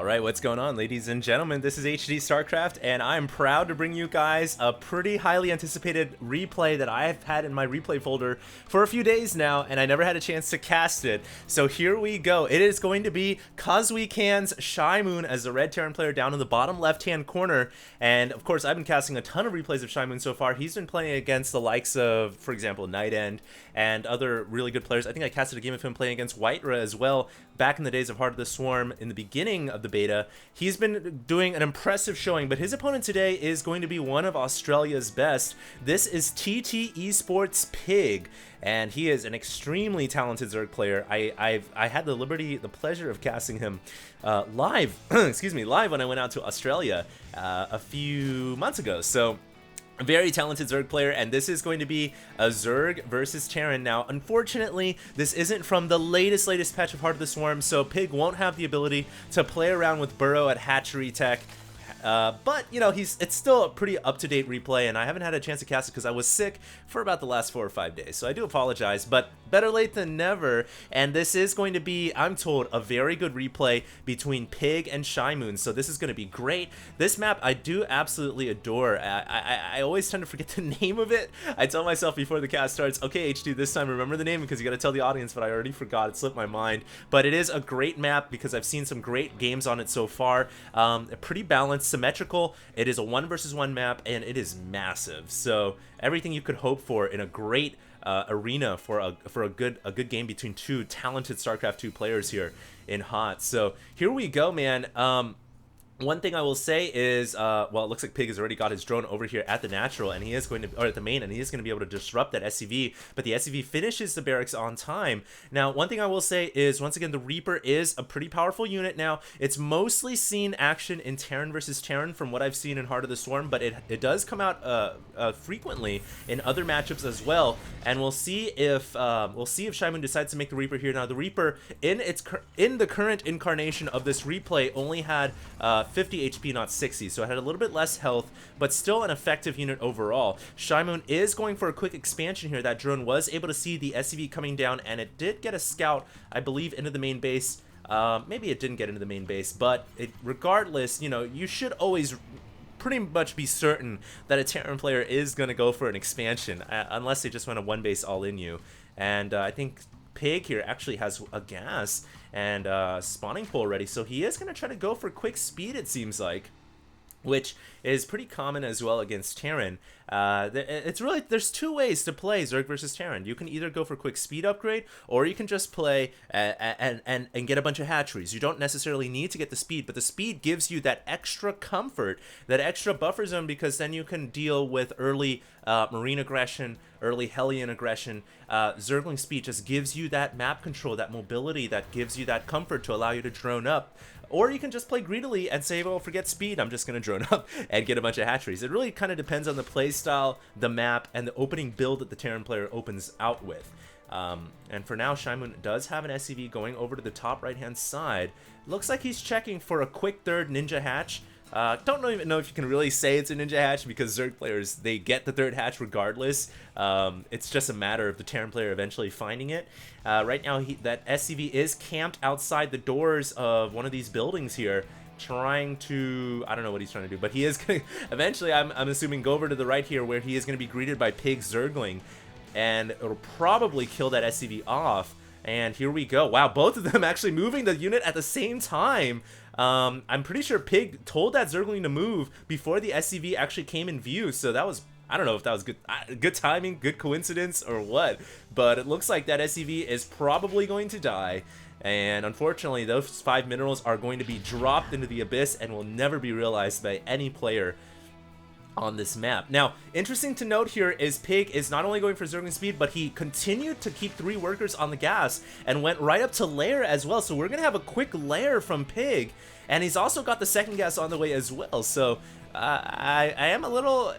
Alright, what's going on, ladies and gentlemen? This is HD StarCraft, and I'm proud to bring you guys a pretty highly anticipated replay that I've had in my replay folder for a few days now, and I never had a chance to cast it. So here we go. It is going to be cWc.Shimoon as the red Terran player down in the bottom left-hand corner, and of course I've been casting a ton of replays of Shimoon so far. He's been playing against the likes of, for example, Night End and other really good players. I think I casted a game of him playing against Whitera as well back in the days of Heart of the Swarm in the beginning of the beta. He's been doing an impressive showing, but his opponent today is going to be one of Australia's best. This is tt.PiG, and he is an extremely talented Zerg player. I had the pleasure of casting him live, excuse me, live when I went out to Australia a few months ago. So a very talented Zerg player, and this is going to be a Zerg versus Terran. Now, unfortunately, this isn't from the latest patch of Heart of the Swarm, so Pig won't have the ability to play around with Burrow at hatchery tech. But, you know, it's still a pretty up-to-date replay, and I haven't had a chance to cast it because I was sick for about the last 4 or 5 days, so I do apologize, but better late than never. And this is going to be, I'm told, a very good replay between Pig and Shimoon, so this is going to be great. This map I do absolutely adore. I always tend to forget the name of it. I tell myself before the cast starts, okay, H2, this time remember the name, because you got to tell the audience, but I already forgot. It slipped my mind. But it is a great map because I've seen some great games on it so far. Pretty balanced, symmetrical. It is a 1 versus 1 map, and it is massive. So everything you could hope for in a great arena for a good game between two talented StarCraft 2 players here in HOTS. So here we go, man. One thing I will say is, well, it looks like Pig has already got his drone over here at the natural, and he is going to, or at the main, and he is going to be able to disrupt that SCV, but the SCV finishes the barracks on time. Now, one thing I will say is, once again, the Reaper is a pretty powerful unit now. It's mostly seen action in Terran versus Terran from what I've seen in Heart of the Swarm, but it does come out frequently in other matchups as well, and we'll see if Shimoon decides to make the Reaper here. Now, the Reaper, in the current incarnation of this replay, only had 50 HP, not 60, so it had a little bit less health, but still an effective unit overall. Shimoon is going for a quick expansion here. That drone was able to see the SCV coming down, and it did get a scout, I believe, into the main base. Maybe it didn't get into the main base, but regardless, you know, you should always pretty much be certain that a Terran player is going to go for an expansion, unless they just want a one base all in you. And I think Pig here actually has a gas and spawning pole ready, so he is going to try to go for quick speed, it seems like, which is pretty common as well against Terran. It's really, there's two ways to play Zerg versus Terran. You can either go for quick speed upgrade, or you can just play and get a bunch of hatcheries. You don't necessarily need to get the speed, but the speed gives you that extra comfort, that extra buffer zone, because then you can deal with early marine aggression, early Hellion aggression. Zergling speed just gives you that map control, that mobility, that gives you that comfort to allow you to drone up. Or you can just play greedily and say, well, forget speed, I'm just going to drone up and get a bunch of hatcheries. It really kind of depends on the play style, the map, and the opening build that the Terran player opens out with. And for now, Shimoon does have an SCV going over to the top right-hand side. Looks like he's checking for a quick third ninja hatch. Don't even know if you can really say it's a ninja hatch, because Zerg players, they get the third hatch regardless. It's just a matter of the Terran player eventually finding it. Right now, that SCV is camped outside the doors of one of these buildings here, trying to, I don't know what he's trying to do, but he is going to eventually, I'm assuming, go over to the right here, where he is going to be greeted by Pig Zergling, and it'll probably kill that SCV off. And here we go. Wow, both of them actually moving the unit at the same time. I'm pretty sure Pig told that Zergling to move before the SCV actually came in view, so that was, I don't know if that was good timing, good coincidence, or what, but it looks like that SCV is probably going to die, and unfortunately those 5 minerals are going to be dropped into the abyss and will never be realized by any player on this map. Now, interesting to note here is Pig is not only going for Zergling speed, but he continued to keep 3 workers on the gas and went right up to lair as well. So we're going to have a quick lair from Pig, and he's also got the second gas on the way as well. So I am a little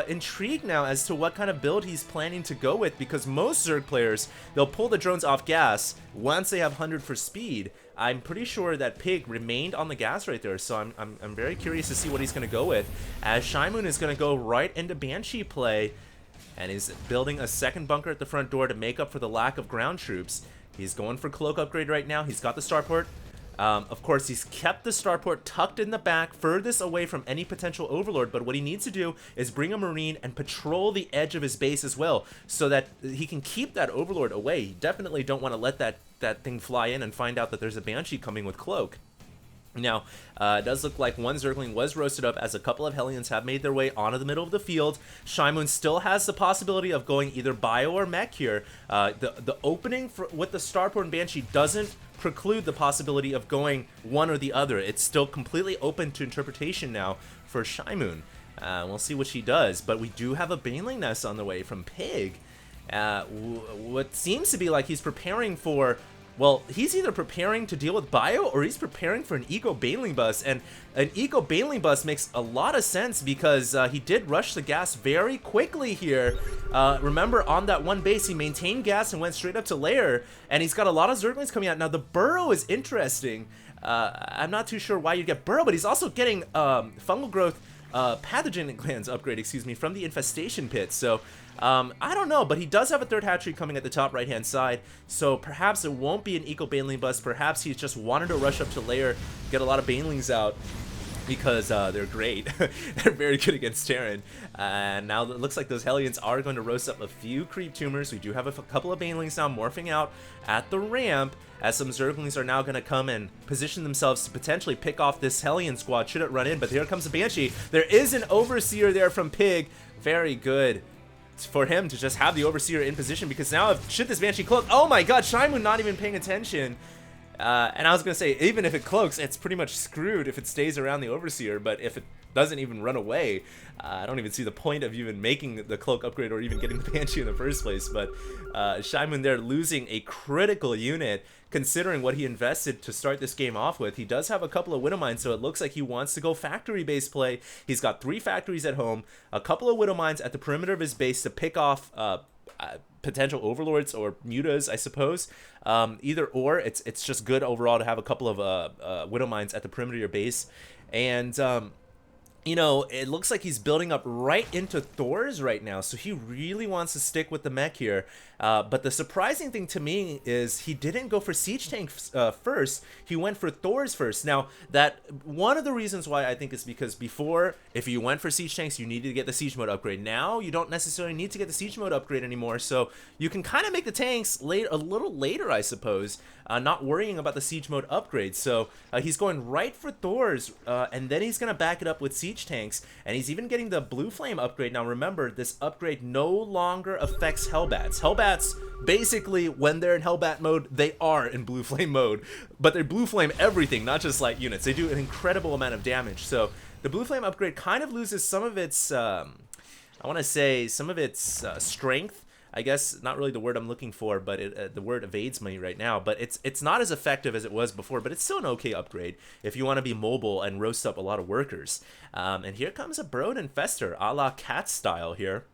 intrigued now as to what kind of build he's planning to go with, because most Zerg players, they'll pull the drones off gas once they have 100 for speed. I'm pretty sure that Pig remained on the gas right there, so I'm very curious to see what he's going to go with, as Shimoon is going to go right into Banshee play, and he's building a second bunker at the front door to make up for the lack of ground troops. He's going for cloak upgrade right now. He's got the starport. Of course, he's kept the starport tucked in the back, furthest away from any potential overlord, but what he needs to do is bring a marine and patrol the edge of his base as well, so that he can keep that overlord away. You definitely don't want to let that thing fly in and find out that there's a Banshee coming with Cloak. Now, it does look like one Zergling was roasted up as a couple of Hellions have made their way onto the middle of the field. Shimoon still has the possibility of going either bio or mech here. The opening with the Starport and Banshee doesn't preclude the possibility of going one or the other. It's still completely open to interpretation now for Shimoon. We'll see what she does, but we do have a Baneling Nest on the way from Pig. What seems to be like he's preparing for... Well, he's either preparing to deal with bio or he's preparing for an Eco Baneling Bus, and an Eco Baneling Bus makes a lot of sense because he did rush the gas very quickly here. Remember, on that one base, he maintained gas and went straight up to lair, and he's got a lot of Zerglings coming out. Now, the Burrow is interesting. I'm not too sure why you get Burrow, but he's also getting fungal growth pathogen glands upgrade, excuse me, from the infestation pit. So I don't know, but he does have a third hatchery coming at the top right hand side, so perhaps it won't be an Eco Baneling Bus. Perhaps he's just wanted to rush up to lair, get a lot of Banelings out, because they're great. They're very good against Terran. And now it looks like those Hellions are going to roast up a few Creep Tumors. We do have a couple of Banelings now morphing out at the ramp, as some Zerglings are now going to come and position themselves to potentially pick off this Hellion squad should it run in. But here comes the Banshee. There is an Overseer there from Pig. Very good for him to just have the Overseer in position, because now should this Banshee cloak, oh my god, Shimoon not even paying attention. And I was going to say, even if it cloaks, it's pretty much screwed if it stays around the Overseer, but if it doesn't even run away, I don't even see the point of even making the cloak upgrade or even getting the Banshee in the first place. But Shimoon there losing a critical unit, considering what he invested to start this game off with. He does have a couple of Widow Mines, so it looks like he wants to go factory-based play. He's got 3 factories at home, a couple of Widow Mines at the perimeter of his base to pick off potential overlords or mutas, I suppose. Either or, it's just good overall to have a couple of Widow Mines at the perimeter of your base. And you know, it looks like he's building up right into Thors right now, so he really wants to stick with the mech here. But the surprising thing to me is he didn't go for Siege Tank first, he went for Thors first. Now, that one of the reasons why I think is because before, if you went for Siege Tanks, you needed to get the Siege Mode upgrade. Now, you don't necessarily need to get the Siege Mode upgrade anymore, so you can kind of make the tanks a little later, I suppose, not worrying about the Siege Mode upgrade. So he's going right for Thors, and then he's going to back it up with Siege Tanks, and he's even getting the Blue Flame upgrade. Now remember, this upgrade no longer affects Hellbats. Hellbats, basically, when they're in Hellbat mode, they are in Blue Flame mode, but they Blue Flame everything, not just light units. They do an incredible amount of damage. So the Blue Flame upgrade kind of loses some of its, I want to say, some of its strength. I guess not really the word I'm looking for, but the word evades me right now. But it's not as effective as it was before, but it's still an okay upgrade if you want to be mobile and roast up a lot of workers. And here comes a Burrowed Infestor, a la Cat style here,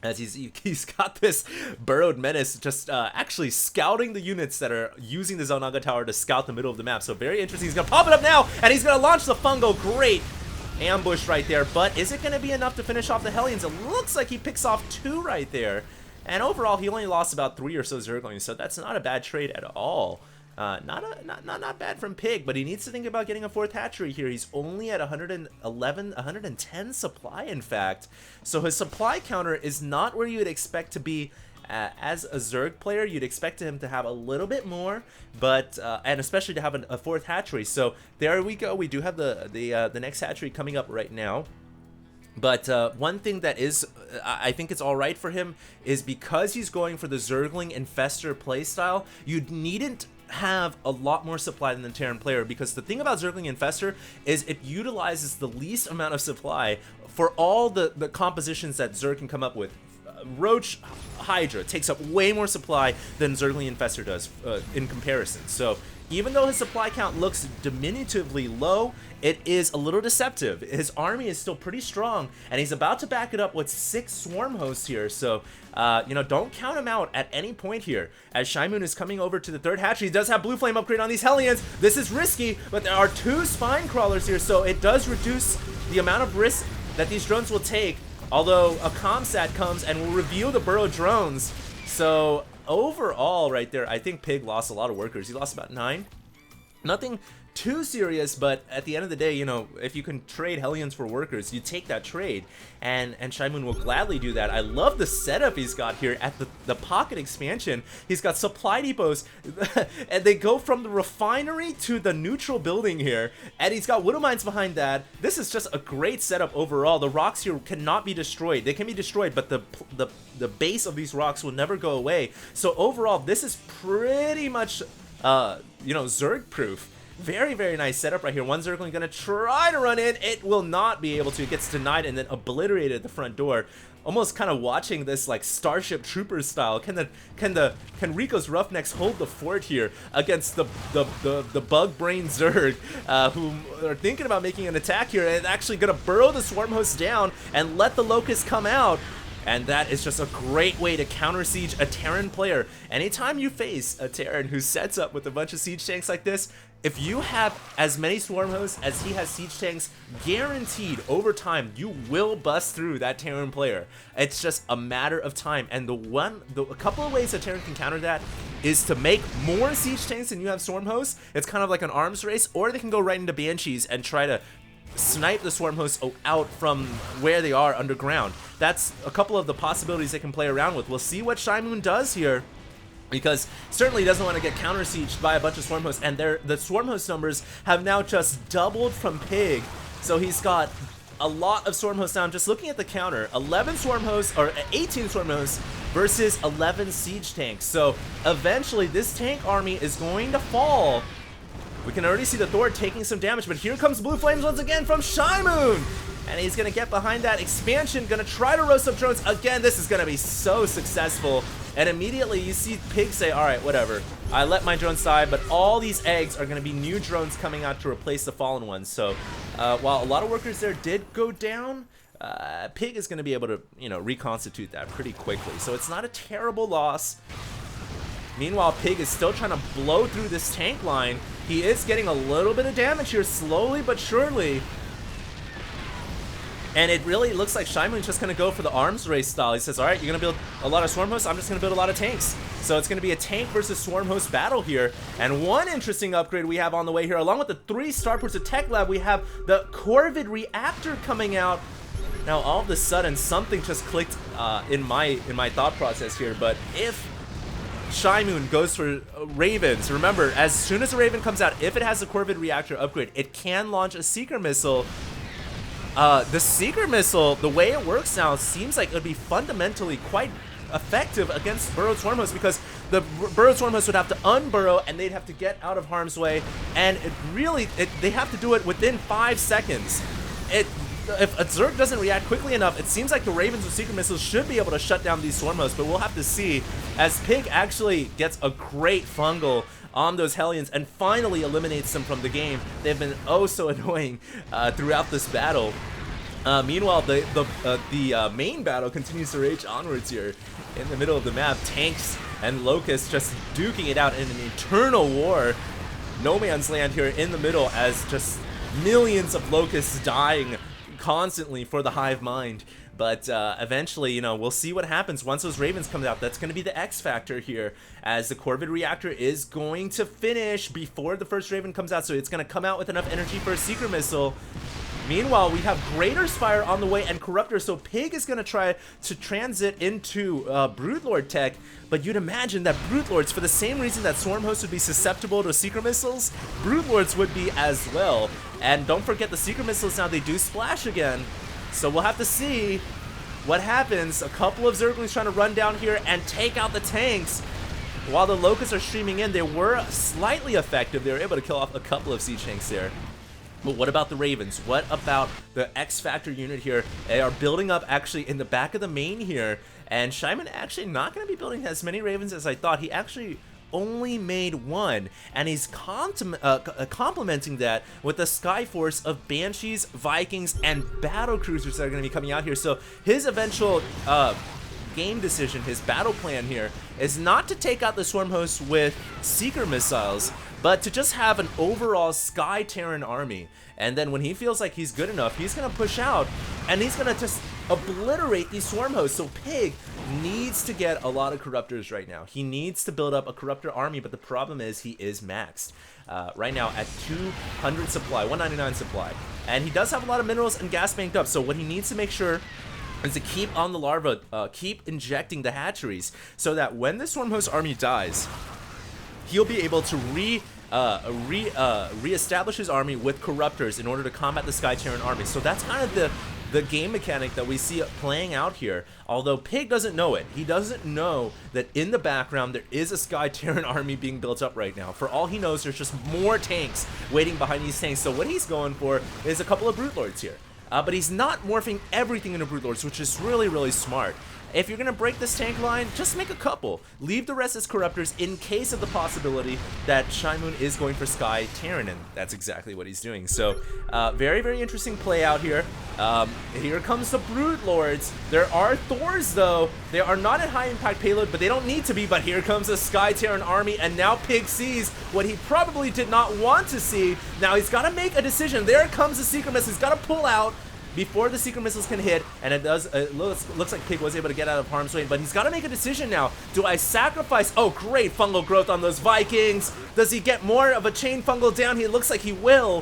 as he's got this Burrowed Menace just actually scouting the units that are using the Zelnaga Tower to scout the middle of the map. So very interesting. He's going to pop it up now, and he's going to launch the Fungo. Great ambush right there, but is it going to be enough to finish off the Hellions? It looks like he picks off 2 right there. And overall, he only lost about 3 or so Zerglings, so that's not a bad trade at all. Not bad from Pig, but he needs to think about getting a 4th hatchery here. He's only at 110 supply, in fact. So his supply counter is not where you would expect to be as a Zerg player. You'd expect him to have a little bit more, but and especially to have a 4th hatchery. So there we go. We do have the next hatchery coming up right now. But one thing that is, I think it's all right for him, is because he's going for the Zergling Infestor playstyle, you needn't have a lot more supply than the Terran player, because the thing about Zergling Infestor is it utilizes the least amount of supply for all the compositions that Zerg can come up with. Roach Hydra takes up way more supply than Zergling Infestor does in comparison. So even though his supply count looks diminutively low, it is a little deceptive. His army is still pretty strong, and he's about to back it up with 6 Swarm Hosts here. So, you know, don't count him out at any point here. As Shimoon is coming over to the 3rd hatchery, he does have Blue Flame upgrade on these Hellions. This is risky, but there are 2 Spine Crawlers here, so it does reduce the amount of risk that these drones will take. Although a Comsat comes and will reveal the Burrow drones. So overall right there, I think Pig lost a lot of workers. He lost about 9. Nothing too serious, but at the end of the day, you know, if you can trade Hellions for workers, you take that trade, and Shimoon will gladly do that. I love the setup he's got here at the pocket expansion. He's got supply depots, and they go from the refinery to the neutral building here, and he's got widow mines behind that. This is just a great setup overall. The rocks here cannot be destroyed. They can be destroyed, but the base of these rocks will never go away. So overall, this is pretty much, you know, Zerg proof. Very, very nice setup right here. One Zergling gonna try to run in. It will not be able to. It gets denied and then obliterated at the front door. Almost kind of watching this like Starship Troopers style. Can Rico's Roughnecks hold the fort here against the bug brain Zerg, who are thinking about making an attack here and actually gonna burrow the Swarm Host down and let the Locust come out. And that is just a great way to counter siege a Terran player. Anytime you face a Terran who sets up with a bunch of siege tanks like this, if you have as many Swarm Hosts as he has siege tanks, guaranteed over time you will bust through that Terran player. It's just a matter of time. And a couple of ways a Terran can counter that is to make more siege tanks than you have Swarm Hosts. It's kind of like an arms race, or they can go right into Banshees and try to snipe the Swarm Hosts out from where they are underground. That's a couple of the possibilities they can play around with. We'll see what Shimoon does here, because certainly he doesn't want to get counter sieged by a bunch of Swarm Hosts, and the Swarm Host numbers have now just doubled from Pig. So he's got a lot of Swarm Hosts now. I'm just looking at the counter. 11 Swarm Hosts, or 18 Swarm Hosts versus 11 siege tanks. So eventually this tank army is going to fall. We can already see the Thor taking some damage, but here comes Blue Flames once again from Shimoon! And he's gonna get behind that expansion, gonna try to roast up drones. Again, this is gonna be so successful. And immediately you see Pig say, alright, whatever. I let my drones die, but all these eggs are gonna be new drones coming out to replace the fallen ones. So, while a lot of workers there did go down, Pig is gonna be able to, you know, reconstitute that pretty quickly. So it's not a terrible loss. Meanwhile, Pig is still trying to blow through this tank line. He is getting a little bit of damage here, slowly but surely. And it really looks like Shimoon's just going to go for the arms race style. He says, alright, you're going to build a lot of Swarm Hosts, I'm just going to build a lot of tanks. So it's going to be a tank versus Swarm Host battle here. And one interesting upgrade we have on the way here, along with the 3 starports of Tech Lab, we have the Corvid Reactor coming out. Now, all of a sudden, something just clicked in my thought process here. But if Shimoon goes for Ravens, remember, as soon as a Raven comes out, if it has a Corvid Reactor upgrade, it can launch a Seeker Missile. The Seeker Missile, the way it works now, seems like it would be fundamentally quite effective against Burrowed Swarm Hosts, because the Burrowed Swarm Hosts would have to unburrow and they'd have to get out of harm's way, and they have to do it within 5 seconds. If a Zerg doesn't react quickly enough, it seems like the Ravens with Secret Missiles should be able to shut down these Swarm Hosts, but we'll have to see, as Pig actually gets a great fungal on those Hellions and finally eliminates them from the game. They've been oh so annoying throughout this battle. Meanwhile, the main battle continues to rage onwards here in the middle of the map. Tanks and Locusts just duking it out in an eternal war. No man's land here in the middle, as just millions of Locusts dying constantly for the hive mind. But eventually, you know, we'll see what happens once those Ravens come out. That's going to be the X factor here, as the Corvid Reactor is going to finish before the first Raven comes out, so it's going to come out with enough energy for a Seeker Missile. Meanwhile, we have Greater Spire on the way and Corruptor, so Pig is going to try to transit into Broodlord tech, but you'd imagine that Broodlords, for the same reason that Swarm Hosts would be susceptible to Seeker Missiles, Broodlords would be as well. And don't forget, the Seeker Missiles now, they do splash again. So we'll have to see what happens. A couple of Zerglings trying to run down here and take out the tanks. While the Locusts are streaming in, they were slightly effective. They were able to kill off a couple of siege tanks there. But what about the Ravens? What about the X Factor unit here? They are building up actually in the back of the main here. And Shimoon actually not going to be building as many Ravens as I thought. He actually only made one, and he's complementing that with the Skyforce of Banshees, Vikings, and Battle Cruisers that are going to be coming out here. So his eventual game decision, his battle plan here, is not to take out the Swarm Hosts with Seeker Missiles, but to just have an overall Sky Terran army. And then when he feels like he's good enough, he's going to push out, and he's going to just obliterate these Swarm Hosts. So Pig needs to get a lot of corruptors right now. He needs to build up a corruptor army, but the problem is he is maxed right now at 200 supply, 199 supply, and he does have a lot of minerals and gas banked up. So what he needs to make sure is to keep on the larva, keep injecting the hatcheries, so that when the Swarmhost army dies, he'll be able to re-establish his army with corruptors in order to combat the Sky Terran army. So that's kind of the game mechanic that we see playing out here. Although Pig doesn't know it. He doesn't know that in the background there is a Sky Terran army being built up right now. For all he knows, there's just more tanks waiting behind these tanks. So what he's going for is a couple of Brute Lords here. But he's not morphing everything into Brute Lords, which is really, really smart. If you're going to break this tank line, just make a couple. Leave the rest as Corruptors in case of the possibility that Shimoon is going for Sky Terran, and that's exactly what he's doing. So, very, very interesting play out here. Here comes the Brute Lords. There are Thors, though. They are not at high impact payload, but they don't need to be. But here comes the Sky Terran army, and now Pig sees what he probably did not want to see. Now he's got to make a decision. There comes the Secret Missile. He's got to pull out before the Secret Missiles can hit, and it looks like Pig was able to get out of harm's way, but he's got to make a decision now. Do I sacrifice? Oh, great fungal growth on those Vikings. Does he get more of a chain fungal down? He looks like he will.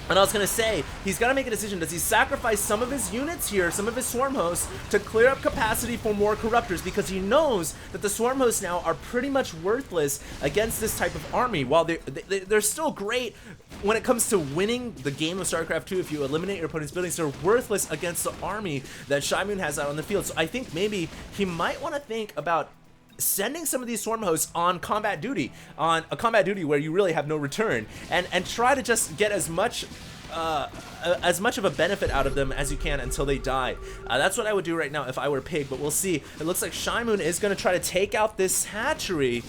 And I was going to say, he's got to make a decision. Does he sacrifice some of his units here, some of his Swarm Hosts, to clear up capacity for more Corruptors? Because he knows that the Swarm Hosts now are pretty much worthless against this type of army. While they're still great when it comes to winning the game of StarCraft 2, if you eliminate your opponent's buildings, they're worthless against the army that Shimoon has out on the field. So I think maybe he might want to think about sending some of these Swarm Hosts on combat duty, where you really have no return, and try to just get as much of a benefit out of them as you can until they die. That's what I would do right now if I were Pig, but we'll see. It looks like Shimoon is going to try to take out this hatchery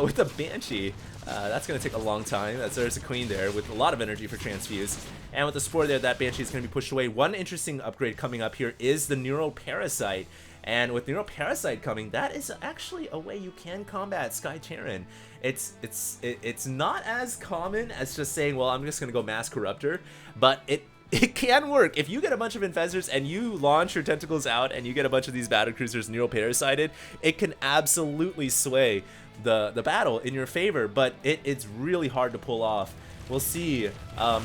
with a Banshee. That's going to take a long time. There's a Queen there with a lot of energy for Transfuse. And with the Spore there, that Banshee is going to be pushed away. One interesting upgrade coming up here is the Neural Parasite. And with Neural Parasite coming, that is actually a way you can combat Sky Terran. It's not as common as just saying, well, I'm just going to go Mass Corruptor, but it can work. If you get a bunch of Infestors and you launch your tentacles out and you get a bunch of these battlecruisers Neural Parasited, it can absolutely sway the battle in your favor, but it's really hard to pull off. We'll see.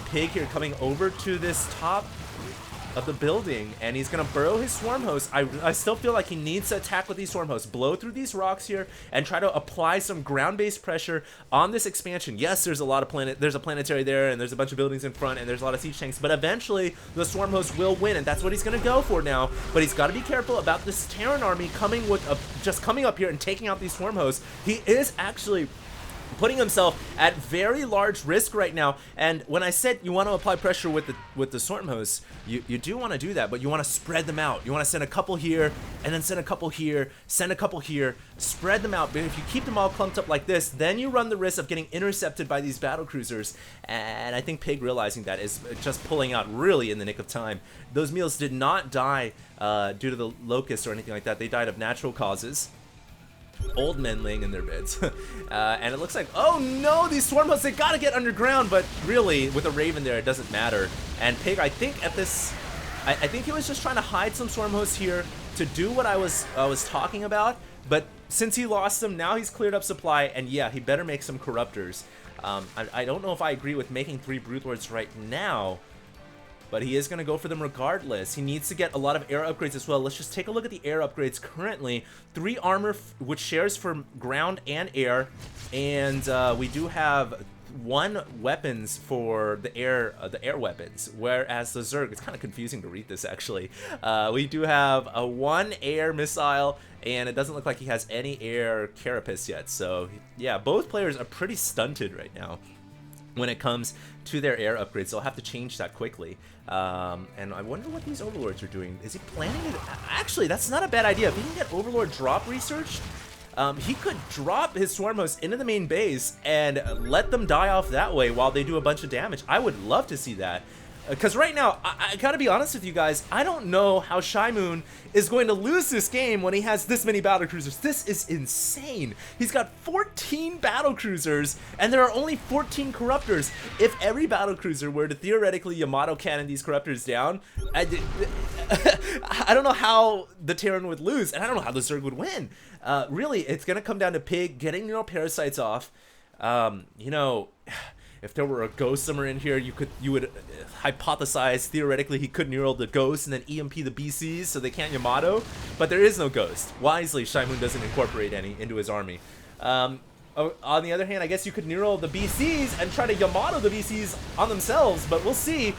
Pig here coming over to this top of the building, and he's gonna burrow his Swarm Host. I still feel like he needs to attack with these Swarm Hosts, blow through these rocks here, and try to apply some ground-based pressure on this expansion. Yes, there's a lot of there's a planetary there, and there's a bunch of buildings in front, and there's a lot of siege tanks, but eventually the Swarm Host will win, and that's what he's gonna go for now. But he's got to be careful about this Terran army coming up here and taking out these Swarm Hosts. He is actually putting himself at very large risk right now, and when I said you want to apply pressure with the Swarm Hosts, you do want to do that, but you want to spread them out. You want to send a couple here, and then send a couple here, send a couple here, spread them out. But if you keep them all clumped up like this, then you run the risk of getting intercepted by these battle cruisers, and I think Pig realizing that is just pulling out really in the nick of time. Those meals did not die due to the locusts or anything like that. They died of natural causes. Old men laying in their beds. And it looks like, oh no, these Swarm Hosts, they gotta get underground, but really, with a Raven there, it doesn't matter. And Pig, I think at this, I think he was just trying to hide some Swarm Hosts here to do what I was talking about, but since he lost them, now he's cleared up supply, and yeah, he better make some Corruptors. I don't know if I agree with making 3 Brute Lords right now, but he is going to go for them regardless. He needs to get a lot of air upgrades as well. Let's just take a look at the air upgrades currently. 3 armor, which shares for ground and air, and we do have 1 weapons for the air weapons, whereas the Zerg, it's kind of confusing to read this actually. We do have a 1 air missile, and it doesn't look like he has any air carapace yet. So yeah, both players are pretty stunted right now when it comes to their air upgrades. So I'll have to change that quickly. And I wonder what these Overlords are doing. Is he planning it? Actually, that's not a bad idea. If he can get Overlord drop researched, he could drop his Swarm Hosts into the main base and let them die off that way while they do a bunch of damage. I would love to see that. Because right now, I gotta be honest with you guys, I don't know how Shimoon is going to lose this game when he has this many battlecruisers. This is insane. He's got 14 battlecruisers, and there are only 14 corruptors. If every battlecruiser were to theoretically Yamato cannon these corruptors down, I don't know how the Terran would lose, and I don't know how the Zerg would win. Really, it's gonna come down to Pig getting neural parasites off. You know, if there were a ghost somewhere in here, you would hypothesize theoretically he could neural the ghost and then EMP the BCs so they can't Yamato, but there is no ghost. Wisely, Shimoon doesn't incorporate any into his army. On the other hand, I guess you could neural the BCs and try to Yamato the BCs on themselves, but we'll see.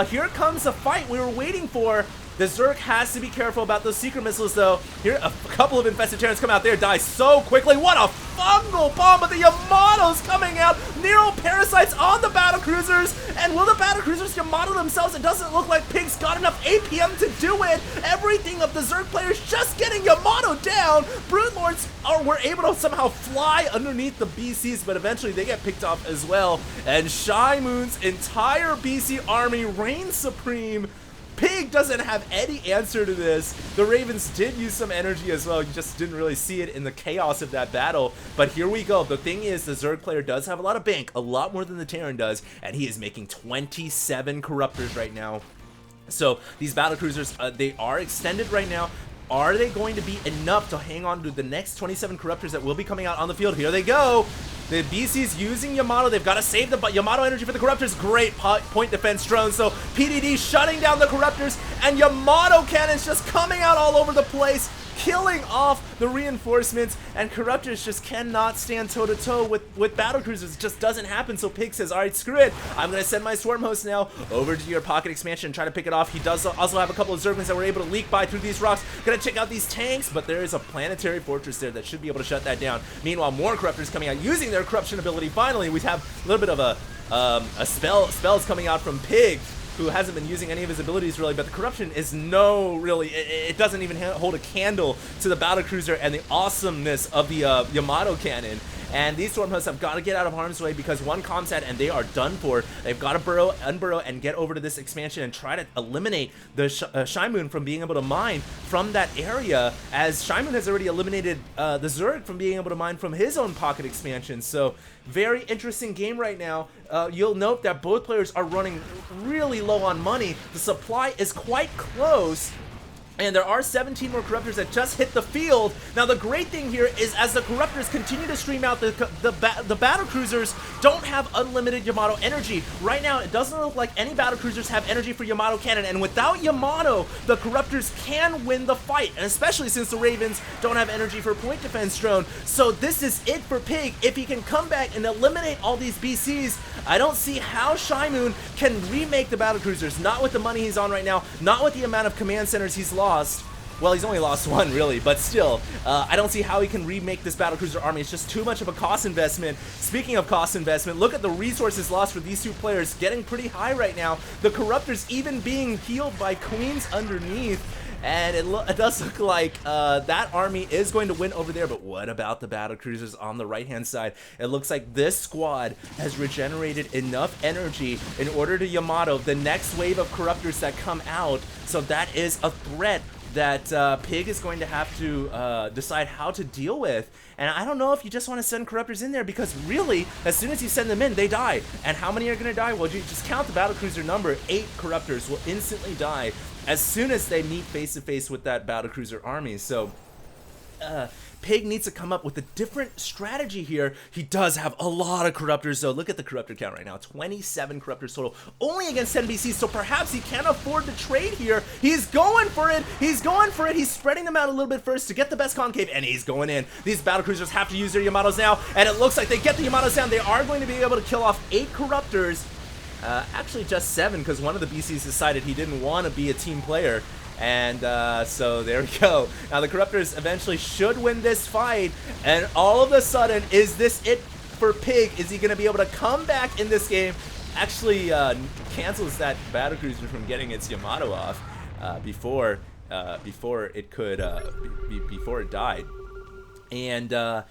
Here comes a fight we were waiting for. The Zerg has to be careful about those secret missiles, though. Here, a couple of infested Terrans come out there, die so quickly. What a fungal bomb, but the Yamato's coming out. Neural parasites on the battlecruisers, and will the battlecruisers Yamato themselves? It doesn't look like Pig's got enough APM to do it. Everything of the Zerg players just getting Yamato down. Brood Lords were able to somehow fly underneath the BCs, but eventually they get picked off as well. And Shimoon's entire BC army reigns supreme. Pig doesn't have any answer to this. The Ravens did use some energy as well. You just didn't really see it in the chaos of that battle. But here we go. The thing is, the Zerg player does have a lot of bank, a lot more than the Terran does, and he is making 27 corruptors right now. So these battlecruisers, they are extended right now. Are they going to be enough to hang on to the next 27 corruptors that will be coming out on the field? Here they go. The BC's using Yamato. They've got to save the Yamato energy for the corruptors. Great point defense drone. So PDD shutting down the corruptors, and Yamato cannons just coming out all over the place, killing off the reinforcements, and corruptors just cannot stand toe-to-toe with battlecruisers. It just doesn't happen. So Pig says, all right, screw it. I'm going to send my swarm host now over to your pocket expansion and try to pick it off. He does also have a couple of Zerglings that were able to leak by through these rocks. Gonna check out these tanks, but there is a planetary fortress there that should be able to shut that down. Meanwhile, more corruptors coming out using their corruption ability. Finally, we have a little bit of a spells coming out from Pig, who hasn't been using any of his abilities really, but the corruption is it doesn't even hold a candle to the battlecruiser and the awesomeness of the Yamato cannon. And these Storm Hosts have got to get out of harm's way, because one comsat and they are done for. They've got to unburrow and get over to this expansion and try to eliminate the Shimoon from being able to mine from that area, as Shimoon has already eliminated the Zerg from being able to mine from his own pocket expansion. So very interesting game right now. You'll note that both players are running really low on money. The supply is quite close, and there are 17 more corruptors that just hit the field. Now the great thing here is, as the corruptors continue to stream out, the battlecruisers don't have unlimited Yamato energy. Right now, it doesn't look like any battlecruisers have energy for Yamato cannon, and without Yamato, the corruptors can win the fight, and especially since the Ravens don't have energy for point defense drone. So this is it for Pig. If he can come back and eliminate all these BCs, I don't see how Shimoon can remake the battlecruisers. Not with the money he's on right now, not with the amount of command centers he's lost. Well, he's only lost one, really, but still, I don't see how he can remake this battlecruiser army. It's just too much of a cost investment. Speaking of cost investment, look at the resources lost for these two players, getting pretty high right now. The corruptors even being healed by queens underneath. And it does look like that army is going to win over there, but what about the battlecruisers on the right-hand side? It looks like this squad has regenerated enough energy in order to Yamato the next wave of corruptors that come out, so that is a threat that Pig is going to have to decide how to deal with. And I don't know if you just want to send corruptors in there, because really, as soon as you send them in, they die. And how many are going to die? Well, you just count the battlecruiser number. 8 corruptors will instantly die as soon as they meet face-to-face with that battlecruiser army. So Pig needs to come up with a different strategy here. He does have a lot of corruptors, though. Look at the corruptor count right now. 27 corruptors total, only against 10 BCs, so perhaps he can afford to trade here. He's going for it. He's going for it. He's spreading them out a little bit first to get the best concave, and he's going in. These battlecruisers have to use their Yamatos now, and it looks like they get the Yamatos down. They are going to be able to kill off 8 corruptors. Actually just 7, because one of the BCs decided he didn't want to be a team player. And so there we go. Now the corruptors eventually should win this fight, and all of a sudden, is this it for Pig? Is he going to be able to come back in this game? Actually cancels that battlecruiser from getting its Yamato off before it died. And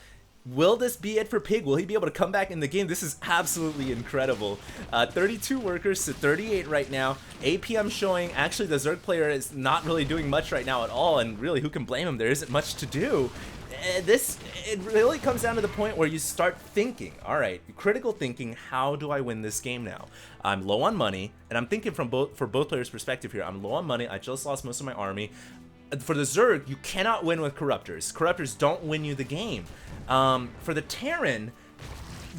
Will this be it for Pig? Will he be able to come back in the game? This is absolutely incredible. 32 workers to 38 right now. APM showing actually the Zerg player is not really doing much right now at all, and really, who can blame him? There isn't much to do. It really comes down to the point where you start thinking, all right, critical thinking, how do I win this game now? I'm low on money, and I'm thinking for both players' perspective here. I'm low on money. I just lost most of my army. For the Zerg, you cannot win with Corruptors. Corruptors don't win you the game. For the Terran,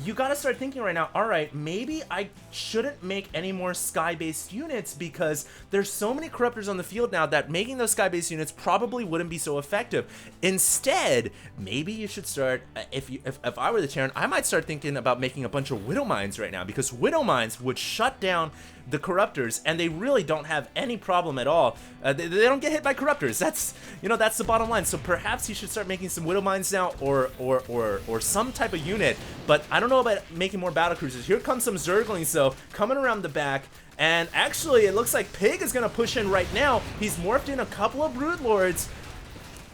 you gotta start thinking right now, alright, maybe I shouldn't make any more Sky-based units because there's so many Corruptors on the field now that making those Sky-based units probably wouldn't be so effective. Instead, maybe you should start, if I were the Terran, I might start thinking about making a bunch of Widow Mines right now, because Widow Mines would shut down the Corruptors, and they really don't have any problem at all. They don't get hit by Corruptors. That's, you know, that's the bottom line. So perhaps you should start making some Widow Mines now, or some type of unit. But I don't know about making more battle cruisers. Here comes some Zerglings though, coming around the back. And actually, it looks like Pig is gonna push in right now. He's morphed in a couple of Brood Lords.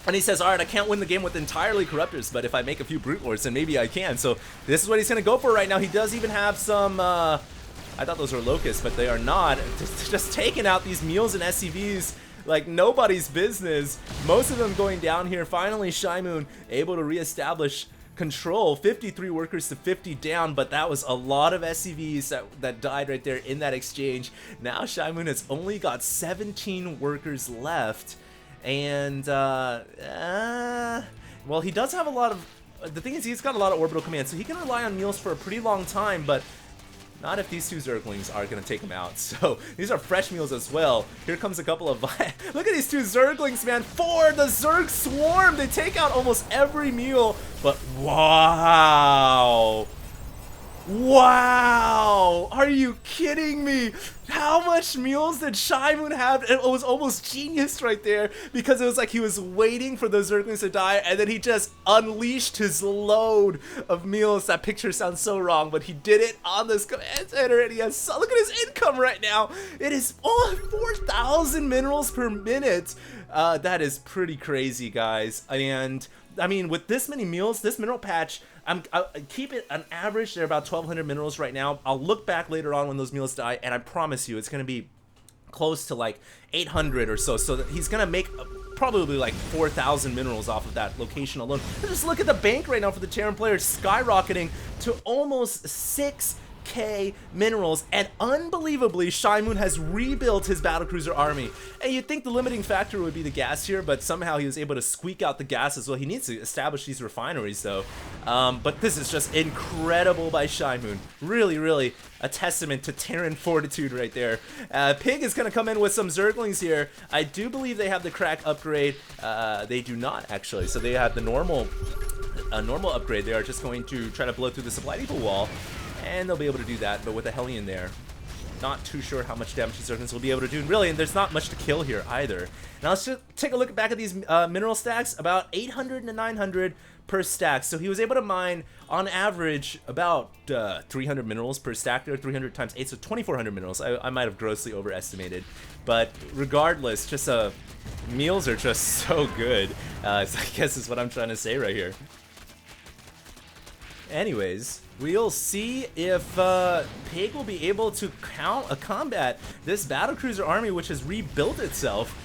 And he says, alright, I can't win the game with entirely Corruptors, but if I make a few Brute Lords, then maybe I can. So this is what he's gonna go for right now. He does even have some, I thought those were Locusts, but they are not. Just taking out these Mules and SCVs like nobody's business. Most of them going down here. Finally, Shimoon able to reestablish control. 53 workers to 50 down, but that was a lot of SCVs that died right there in that exchange. Now Shimoon has only got 17 workers left. And, well, he does have a lot of... The thing is, he's got a lot of orbital command, so he can rely on Mules for a pretty long time, but not if these two Zerglings are going to take him out. So these are fresh Mules as well. Here comes a couple of... Look at these two Zerglings, man. 4! The Zerg swarm! They take out almost every Mule. But wow! Wow! Are you kidding me? How much Mules did Shimoon have? It was almost genius right there, because it was like he was waiting for those Zerglings to die, and then he just unleashed his load of Mules. That picture sounds so wrong, but he did it on this command center, and he has, so look at his income right now. It is 4,000 minerals per minute. That is pretty crazy, guys. And I mean, with this many Mules, this mineral patch, I'll keep it an average. They're about 1,200 minerals right now. I'll look back later on when those Mules die, and I promise you it's going to be close to like 800 or so. So that he's going to make probably like 4,000 minerals off of that location alone. But just look at the bank right now for the Terran players, skyrocketing to almost 6K minerals, and unbelievably, Shimoon has rebuilt his battlecruiser army. And you'd think the limiting factor would be the gas here, but somehow he was able to squeak out the gas as well. He needs to establish these refineries though. But this is just incredible by Shimoon. Really, really a testament to Terran fortitude right there. Pig is going to come in with some Zerglings here. I do believe they have the crack upgrade. They do not, actually. So they have the normal upgrade. They are just going to try to blow through the supply depot wall, and they'll be able to do that, but with a Hellion there, not too sure how much damage these Zerglings will be able to do. And really, and there's not much to kill here either. Now let's just take a look back at these mineral stacks. About 800 to 900 per stack. So he was able to mine, on average, about 300 minerals per stack there, 300 times 8, so 2,400 minerals. I might have grossly overestimated. But regardless, just meals are just so good. I guess is what I'm trying to say right here. Anyways, we'll see if Pig will be able to combat this battlecruiser army, which has rebuilt itself.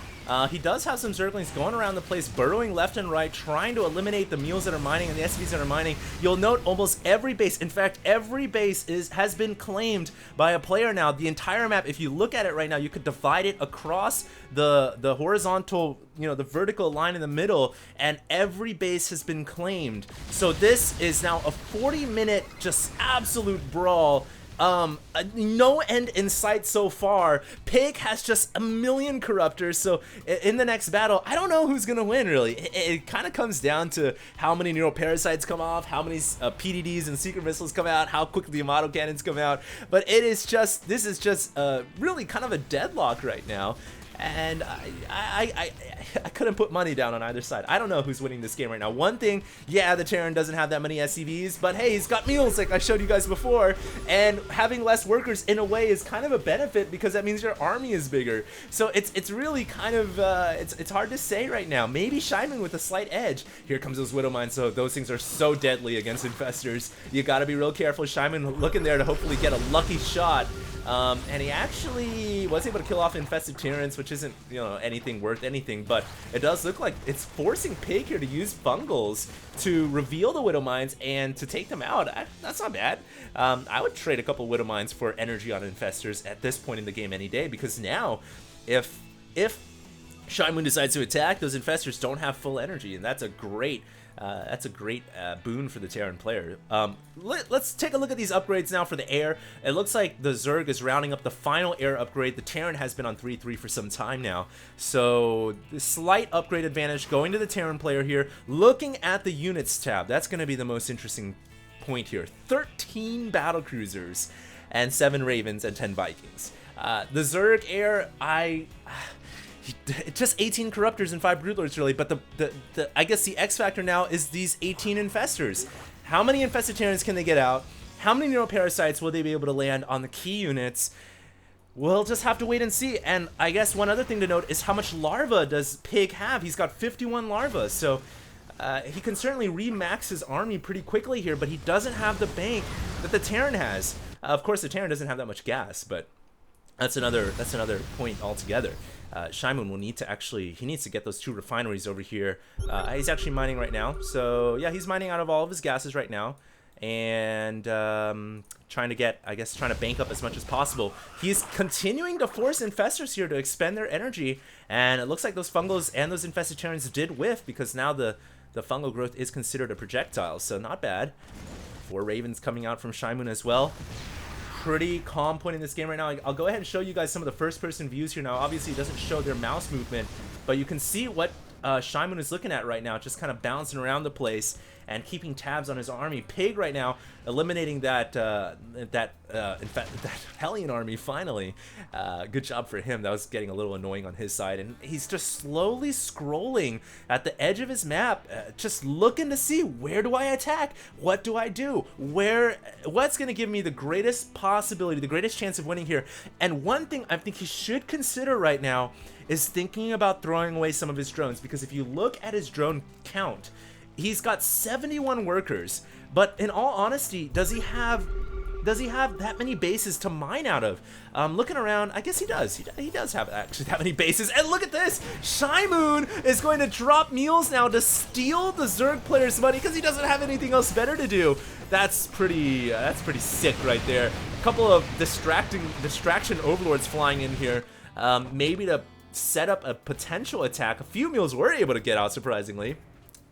He does have some Zerglings going around the place, burrowing left and right, trying to eliminate the Mules that are mining and the SCVs that are mining. You'll note almost every base, in fact, every base has been claimed by a player now. The entire map, if you look at it right now, you could divide it across the horizontal, you know, the vertical line in the middle, and every base has been claimed. So this is now a 40-minute just absolute brawl. No end in sight so far. Pig has just a million Corruptors, so in the next battle, I don't know who's gonna win, really. It kind of comes down to how many Neural Parasites come off, how many PDDs and Secret Missiles come out, how quickly the Autocannons come out, but this is just really kind of a deadlock right now. and I couldn't put money down on either side. I don't know who's winning this game right now. One thing, yeah, the Terran doesn't have that many SCVs, but hey, he's got meals like I showed you guys before, and having less workers in a way is kind of a benefit because that means your army is bigger. So it's really kind of it's hard to say right now. Maybe Shimoon with a slight edge. Here comes those Widow Mines, so those things are so deadly against infestors. You got to be real careful. Shimoon looking there to hopefully get a lucky shot. And he actually was able to kill off infested Terrans, which isn't, you know, anything worth anything, but it does look like it's forcing Pig here to use fungals to reveal the Widow Mines and to take them out. That's not bad. I would trade a couple Widow Mines for energy on infestors at this point in the game any day, because now if Shimoon decides to attack, those infestors don't have full energy, and that's a great boon for the Terran player. Let's take a look at these upgrades now for the air. It looks like the Zerg is rounding up the final air upgrade. The Terran has been on 3-3 for some time now, so the slight upgrade advantage going to the Terran player here. Looking at the units tab, that's going to be the most interesting point here. 13 battlecruisers and 7 Ravens and 10 Vikings. The Zerg air, just 18 corruptors and 5 broodlords really, but I guess the X factor now is these 18 infestors. How many infested Terrans can they get out? How many neuroparasites will they be able to land on the key units? We'll just have to wait and see. And I guess one other thing to note is how much larva does Pig have? He's got 51 larvae, so he can certainly remax his army pretty quickly here, but he doesn't have the bank that the Terran has. Of course, the Terran doesn't have that much gas, but that's another point altogether. Shimoon will need to he needs to get those 2 refineries over here. He's actually mining right now, so yeah, he's mining out of all of his gases right now, and trying to bank up as much as possible. He's continuing to force infestors here to expend their energy, and it looks like those fungals and those infested Terrans did whiff, because now the fungal growth is considered a projectile, so not bad. 4 Ravens coming out from Shimoon as well. Pretty calm point in this game right now. I'll go ahead and show you guys some of the first-person views here now. Obviously, it doesn't show their mouse movement, but you can see what Shimoon is looking at right now, just kind of bouncing around the place and keeping tabs on his army. Pig right now eliminating that Hellion army finally. Good job for him. That was getting a little annoying on his side, and he's just slowly scrolling at the edge of his map, just looking to see, where do I attack? What do I do? What's going to give me the greatest possibility, the greatest chance of winning here? And one thing I think he should consider right now is thinking about throwing away some of his drones, because if you look at his drone count, he's got 71 workers, but in all honesty, does he have that many bases to mine out of? Looking around, I guess he does. He does have actually that many bases. And look at this! Shimoon is going to drop meals now to steal the Zerg player's money because he doesn't have anything else better to do. That's pretty sick right there. A couple of distraction overlords flying in here, maybe to set up a potential attack. A few meals were able to get out, surprisingly.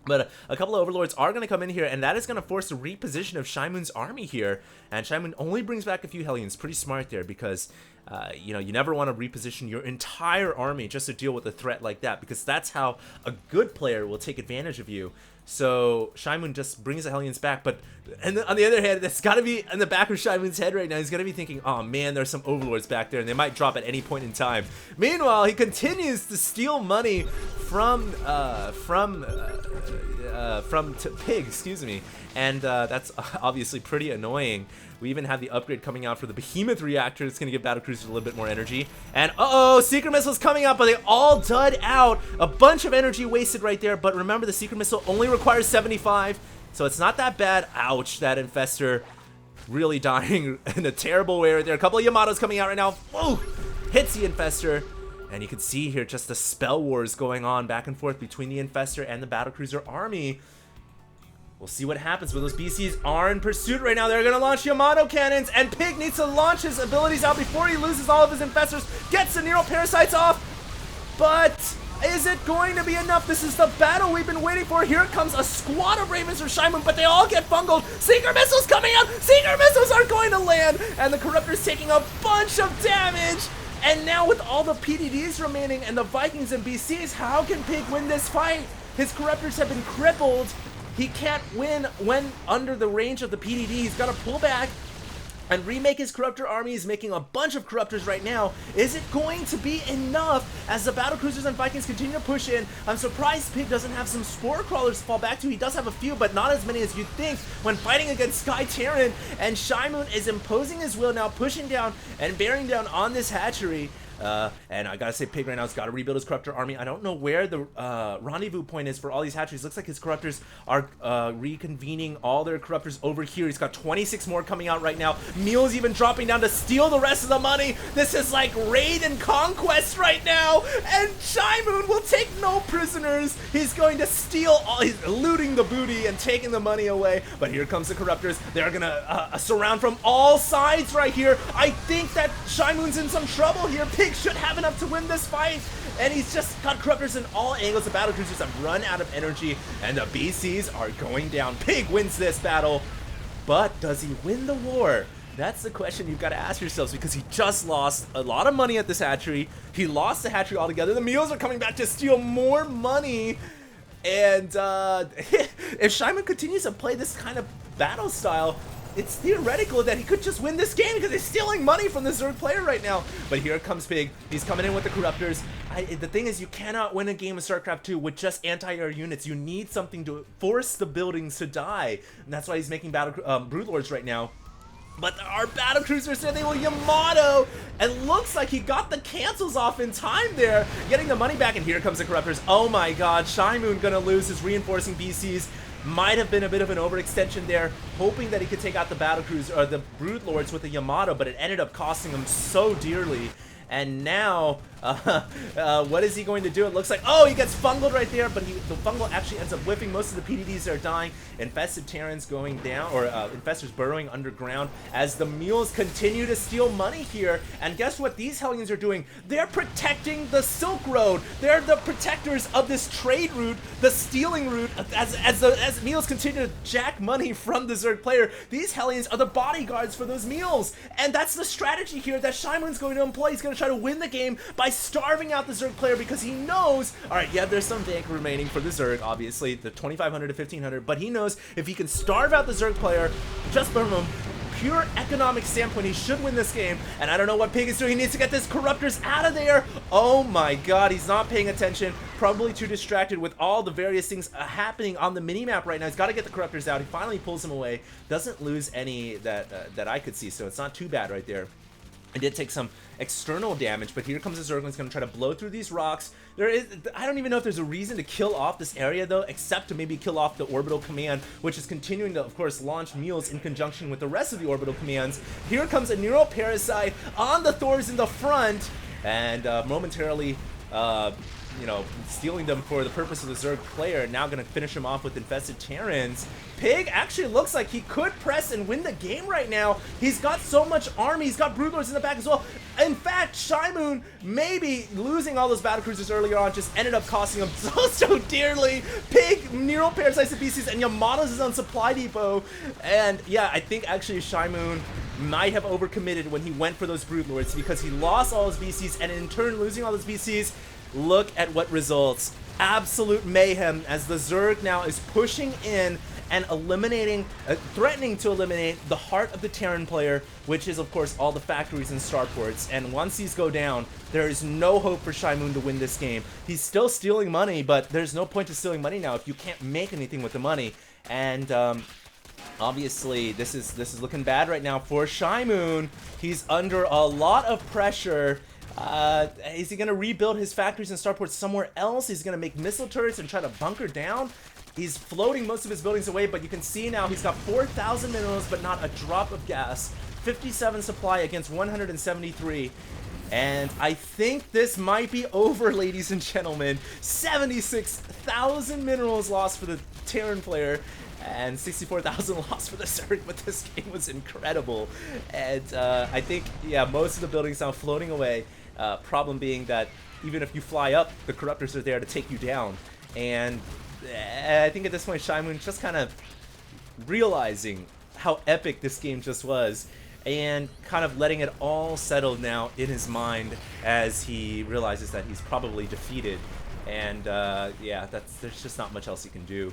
But a couple of overlords are going to come in here, and that is going to force a reposition of Shimoon's army here. And Shimoon only brings back a few Hellions. Pretty smart there, because you know, you never want to reposition your entire army just to deal with a threat like that, because that's how a good player will take advantage of you. So Shimoon just brings the Hellions back, but on the other hand, that's got to be in the back of Shimoon's head right now. He's going to be thinking, oh man, there's some overlords back there, and they might drop at any point in time. Meanwhile, he continues to steal money from Pig, excuse me, and that's obviously pretty annoying. We even have the upgrade coming out for the Behemoth reactor. It's going to give battlecruisers a little bit more energy. And secret missiles coming out, but they all dud out. A bunch of energy wasted right there. But remember, the secret missile only requires 75, so it's not that bad. Ouch, that infestor really dying in a terrible way right there. A couple of Yamatos coming out right now. Whoa, hits the infestor. And you can see here just the spell wars going on back and forth between the infestor and the battlecruiser army. We'll see what happens, but those BCs are in pursuit right now. They're going to launch Yamato cannons, and Pig needs to launch his abilities out before he loses all of his infestors. Gets the Nero Parasites off, but is it going to be enough? This is the battle we've been waiting for. Here comes a squad of Ravens from Shimoon, but they all get bungled. Seeker missiles coming out. Seeker missiles are going to land, and the Corruptor's taking a bunch of damage. And now with all the PDDs remaining and the Vikings and BCs, how can Pig win this fight? His Corruptors have been crippled. He can't win when under the range of the PDD. He's got to pull back. and remake his corruptor army. He's making a bunch of corruptors right now. Is it going to be enough as the battlecruisers and Vikings continue to push in? I'm surprised Pig doesn't have some spore crawlers to fall back to. He does have a few, but not as many as you'd think when fighting against Sky Terran. And Shimoon is imposing his will now, pushing down and bearing down on this hatchery. And I gotta say, Pig right now has got to rebuild his corruptor army. I don't know where the rendezvous point is for all these hatcheries. Looks like his corruptors are reconvening all their corruptors over here. He's got 26 more coming out right now. Meal's even dropping down to steal the rest of the money. This is like raid and conquest right now. And Shimoon will take no prisoners. He's going to steal all. He's looting the booty and taking the money away. But here comes the corruptors. They're gonna surround from all sides right here. I think that Shimoon's in some trouble here. Pig should have enough to win this fight, and he's just got corruptors in all angles. The battlecruisers have run out of energy, and the BCs are going down. Pig wins this battle, but does he win the war? That's the question you've got to ask yourselves, because he just lost a lot of money at this hatchery. He lost the hatchery altogether. The Meals are coming back to steal more money, and if Shimoon continues to play this kind of battle style, it's theoretical that he could just win this game because he's stealing money from the Zerg player right now. But here comes Pig. He's coming in with the corruptors. The thing is, you cannot win a game of StarCraft 2 with just anti-air units. You need something to force the buildings to die. And that's why he's making Broodlords right now. But our battlecruisers said they will Yamato, and looks like he got the cancels off in time there, getting the money back. And here comes the corruptors. Oh my god, Shimoon gonna lose his reinforcing BCs. Might have been a bit of an overextension there, hoping that he could take out the battlecruiser or the Broodlords with the Yamato, but it ended up costing him so dearly. And now, what is he going to do? It looks like, oh, he gets fungled right there, but the fungal actually ends up whiffing. Most of the PDDs are dying. Infested Terrans going down, or Infestors burrowing underground as the Mules continue to steal money here. And guess what these Hellions are doing? They're protecting the Silk Road. They're the protectors of this trade route, the stealing route, as Mules continue to jack money from the Zerg player. These Hellions are the bodyguards for those Mules. And that's the strategy here that Shimoon's going to employ. He's going to try to win the game by starving out the Zerg player, because he knows, alright, yeah, there's some tank remaining for the Zerg, obviously, the 2,500 to 1,500, but he knows if he can starve out the Zerg player, just from a pure economic standpoint, he should win this game. And I don't know what Pig is doing. He needs to get this corruptors out of there. Oh my god, he's not paying attention, probably too distracted with all the various things happening on the minimap right now. He's got to get the corruptors out. He finally pulls them away, doesn't lose any that I could see, so it's not too bad right there. It did take some external damage, but here comes the Zergling's going to try to blow through these rocks. I don't even know if there's a reason to kill off this area, though, except to maybe kill off the orbital command, which is continuing to, of course, launch Mules in conjunction with the rest of the orbital commands. Here comes a Neural Parasite on the Thors in the front, and momentarily, you know, stealing them for the purpose of the Zerg player. Now going to finish him off with Infested Terrans. Pig actually looks like he could press and win the game right now. He's got so much army. He's got Broodlords in the back as well. In fact, Shimoon, maybe losing all those battlecruisers earlier on, just ended up costing him so dearly. Pig, Neural Parasites, BCs, and Yamato's his own supply depot. And yeah, I think actually Shimoon might have overcommitted when he went for those Broodlords, because he lost all his BCs, and in turn losing all his BCs. Look at what results. Absolute mayhem as the Zerg now is pushing in and eliminating, threatening to eliminate the heart of the Terran player, which is, of course, all the factories and starports. And once these go down, there is no hope for Shimoon to win this game. He's still stealing money, but there's no point to stealing money now if you can't make anything with the money. And obviously, this is looking bad right now for Shimoon. He's under a lot of pressure. Is he going to rebuild his factories and starports somewhere else? He's going to make missile turrets and try to bunker down. He's floating most of his buildings away, but you can see now he's got 4,000 minerals, but not a drop of gas. 57 supply against 173. And I think this might be over, ladies and gentlemen. 76,000 minerals lost for the Terran player, and 64,000 lost for the Zerg, but this game was incredible. And I think, yeah, most of the buildings now floating away. Problem being that even if you fly up, the corruptors are there to take you down. And I think at this point, Shimoon just kind of realizing how epic this game just was, and kind of letting it all settle now in his mind as he realizes that he's probably defeated. And yeah, there's just not much else he can do.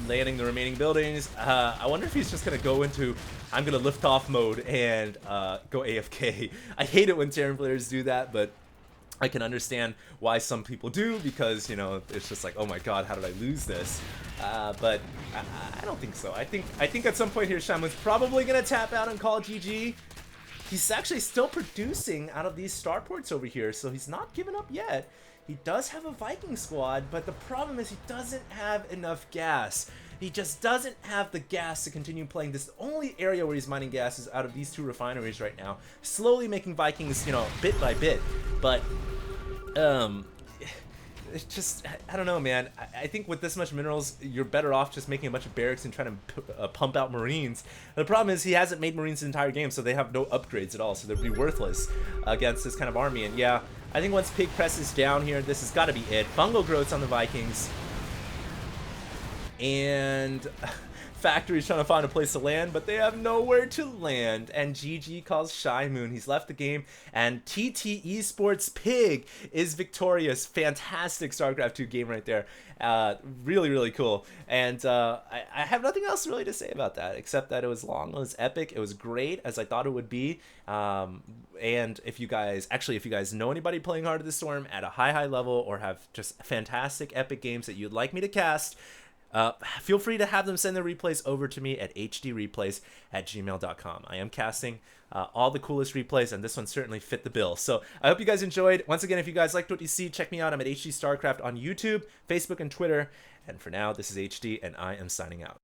landing the remaining buildings. I wonder if he's just gonna go into I'm gonna lift off mode and go AFK. I hate it when Terran players do that, but I can understand why some people do, because, you know, it's just like, oh my god, how did I lose this? But I don't think so. I think at some point here, Shimoon's probably gonna tap out and call GG. He's actually still producing out of these starports over here, so he's not given up yet. He does have a Viking squad, but the problem is he doesn't have enough gas. He just doesn't have the gas to continue playing. This only area where he's mining gas is out of these two refineries right now, slowly making Vikings, you know, bit by bit. But it's just, I don't know, man. I think with this much minerals, you're better off just making a bunch of barracks and trying to pump out Marines. The problem is he hasn't made Marines the entire game, so they have no upgrades at all, so they'd be worthless against this kind of army. And yeah, I think once Pig presses down here, this has got to be it. Fungal growths on the Vikings. And Factory's trying to find a place to land, but they have nowhere to land. And GG calls Shimoon. He's left the game, and tt.PiG is victorious. Fantastic StarCraft 2 game right there. Really, really cool. And I have nothing else really to say about that, except that it was long, it was epic, it was great, as I thought it would be. And if you guys know anybody playing Heart of the Storm at a high level, or have just fantastic epic games that you'd like me to cast, feel free to have them send their replays over to me at HDreplays@gmail.com. I am casting all the coolest replays, and this one certainly fit the bill. So I hope you guys enjoyed. Once again, if you guys liked what you see, check me out. I'm at HD StarCraft on YouTube, Facebook, and Twitter. And for now, this is HD, and I am signing out.